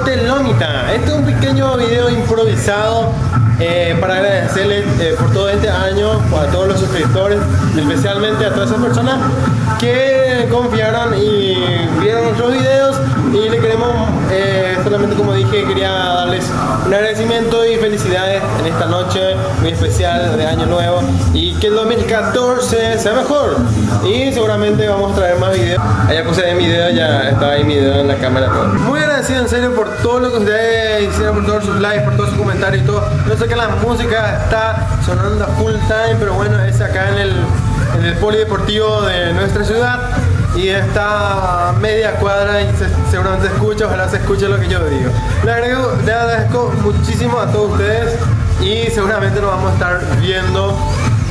Galate Lomita. Este es un pequeño video improvisado para agradecerles por todo este año a todos los suscriptores, especialmente a todas esas personas que confiaron y vieron nuestros videos, y le queremos solamente, como dije, quería darles un agradecimiento y felicidades en esta noche muy especial de año nuevo, y que el 2014 sea mejor, y seguramente vamos a traer más videos. Allá puse mi video, ya está ahí mi video en la cámara. Muy agradecido en serio por todo lo que ustedes hicieron, por todos sus likes, por todos sus comentarios y todo. Yo sé que la música está sonando full time, pero bueno, es acá en el polideportivo de nuestra ciudad y está a media cuadra y seguramente se escucha, ojalá se escuche lo que yo digo. Le agradezco muchísimo a todos ustedes y seguramente nos vamos a estar viendo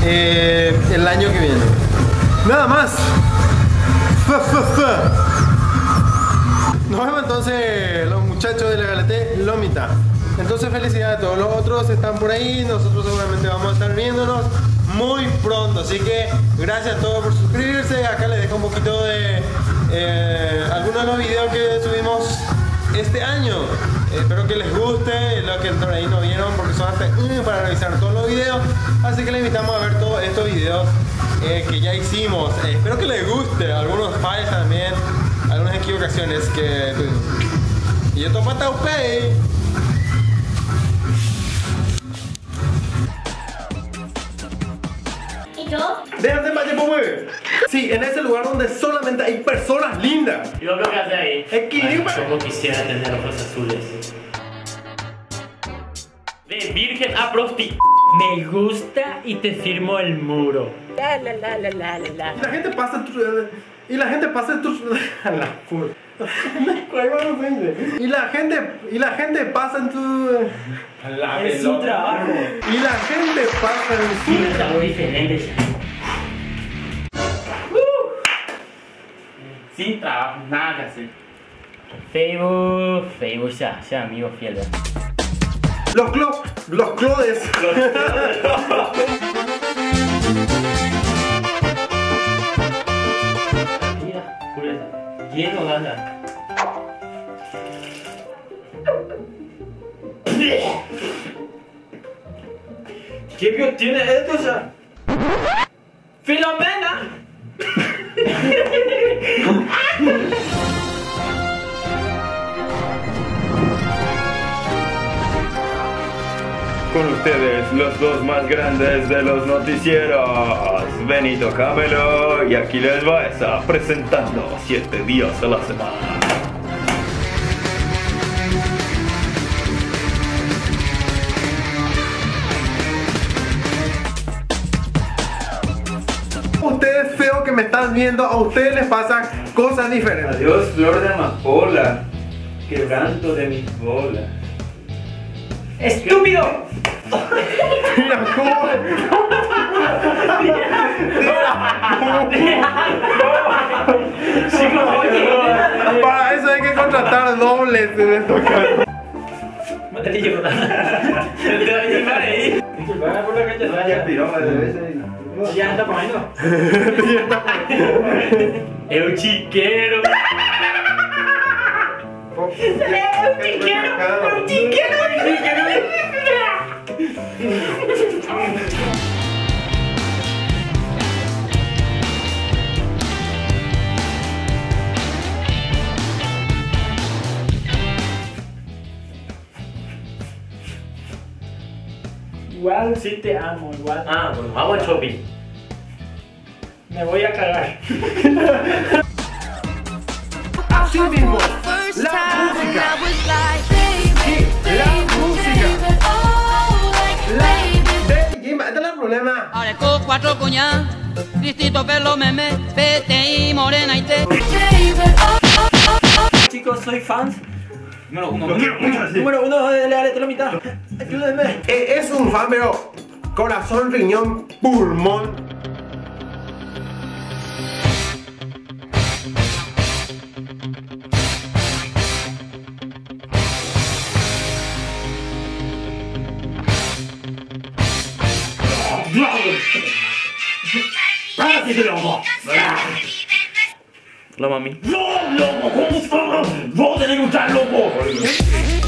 el año que viene. Nada más. Nos vemos entonces los muchachos de la Galate Lomita. Entonces felicidades a todos los otros, están por ahí, nosotros seguramente vamos a estar viéndonos muy pronto, así que gracias a todos por suscribirse. Acá les dejo un poquito de algunos de los videos que subimos este año. Espero que les guste, lo que por ahí no vieron, porque son hasta para revisar todos los videos, así que les invitamos a ver todos estos videos que ya hicimos. Espero que les guste, algunos fallos también, algunas equivocaciones que tuvimos. Y esto para Taupay. Déjate vaya por mueve. Sí, en ese lugar donde solamente hay personas lindas. ¿Y vos qué haces ahí? Yo quisiera tener ojos azules. De virgen a prosti. Me gusta y te firmo el muro. La la la la la la. Y la gente pasa en tu... Y la gente pasa en tu... A la puta. Y la gente pasa en tu... Es su trabajo. Y la gente pasa en su... Sí, es algo diferente ya. Sin trabajo, nada que hacer. Facebook sea amigo fiel. Los clodes. Mira, pureza. Lleno gana. ¿Qué bien tiene esto ya? ¡Filomena! Con ustedes, los dos más grandes de los noticieros, Benito Camelo y Aquiles Baeza, presentando 7 días a la semana. Ustedes feos que me están viendo, a ustedes les pasan cosas diferentes. Adiós, flor de amapola, quebranto de mis bolas. ¡Estúpido! Mira cómo... Para eso hay que contratar dobles en estos casos. Ya está comiendo. Eu te quero. Igual sí te amo, igual. Ah, bueno, vamos al shopping. Me voy a cagar. Así mismo, la música. Sí, la música. Esta es el problema. Areco 4 cuñas, Cristito pelo meme, PTI morena y te. Chicos, soy fan. Número uno de la Galate Lomita. Ayúdenme. Es un fan, pero corazón, riñón, pulmón. La mami. ¡No, loco! ¿Cómo estás? ¡Vos tenés que estar loco!